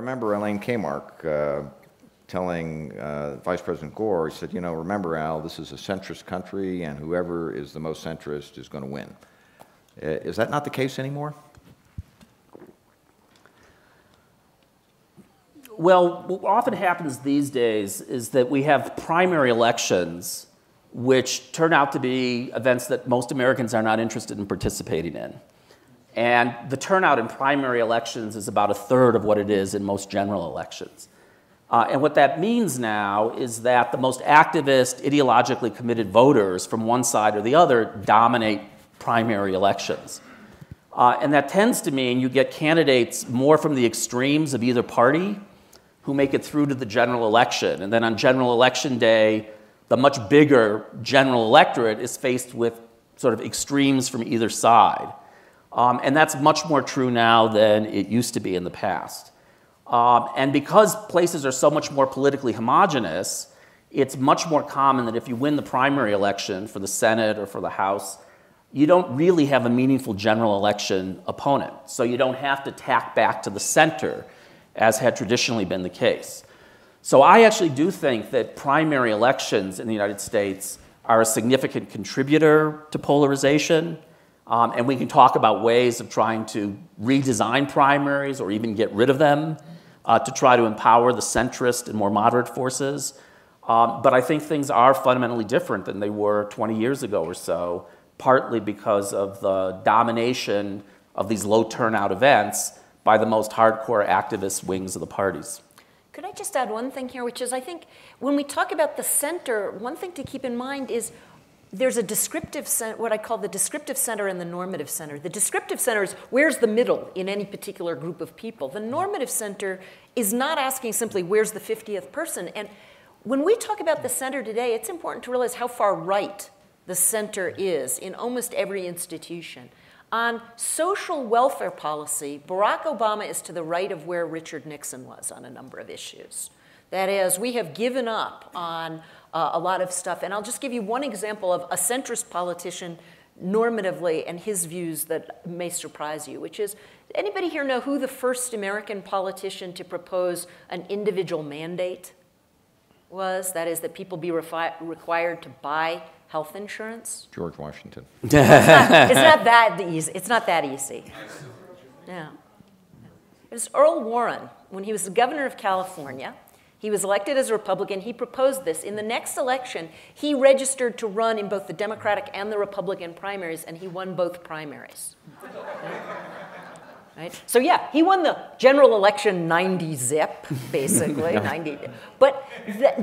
remember Elaine Kmark telling Vice President Gore, he said, you know, remember, Al, this is a centrist country, and whoever is the most centrist is going to win. Is that not the case anymore? Well, what often happens these days is that we have primary elections which turn out to be events that most Americans are not interested in participating in. And the turnout in primary elections is about a third of what it is in most general elections. And what that means now is that the most activist, ideologically committed voters from one side or the other dominate primary elections. And that tends to mean you get candidates more from the extremes of either party who make it through to the general election. And then on general election day, the much bigger general electorate is faced with sort of extremes from either side. And that's much more true now than it used to be in the past. And because places are so much more politically homogenous, it's much more common that if you win the primary election for the Senate or for the House, you don't really have a meaningful general election opponent. So you don't have to tack back to the center, as had traditionally been the case. So I actually do think that primary elections in the United States are a significant contributor to polarization. And we can talk about ways of trying to redesign primaries or even get rid of them to try to empower the centrist and more moderate forces. But I think things are fundamentally different than they were 20 years ago or so, partly because of the domination of these low turnout events by the most hardcore activist wings of the parties. Could I just add one thing here, which is I think when we talk about the center, one thing to keep in mind is there's a descriptive center, what I call the descriptive center and the normative center. The descriptive center is where's the middle in any particular group of people. The normative center is not asking simply where's the 50th person. And when we talk about the center today, it's important to realize how far right the center is in almost every institution. On social welfare policy, Barack Obama is to the right of where Richard Nixon was on a number of issues. That is, we have given up on a lot of stuff. And I'll just give you one example of a centrist politician normatively and his views that may surprise you, which is, anybody here know who the first American politician to propose an individual mandate was? That is, that people be required to buy health insurance? George Washington. It's not that easy. It's not that easy. Yeah. It was Earl Warren, when he was the governor of California. He was elected as a Republican. He proposed this. In the next election, he registered to run in both the Democratic and the Republican primaries, and he won both primaries. Right? So yeah, he won the general election 90 zip, basically, 90. But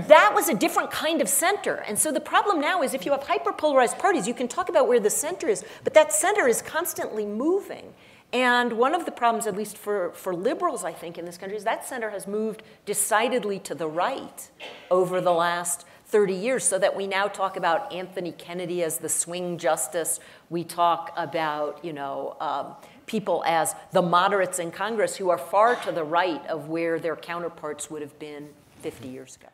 that was a different kind of center. And so the problem now is if you have hyperpolarized parties, you can talk about where the center is, but that center is constantly moving. And one of the problems, at least for liberals, I think, in this country, is that center has moved decidedly to the right over the last 30 years, so that we now talk about Anthony Kennedy as the swing justice. We talk about, you know, people as the moderates in Congress who are far to the right of where their counterparts would have been 50 years ago.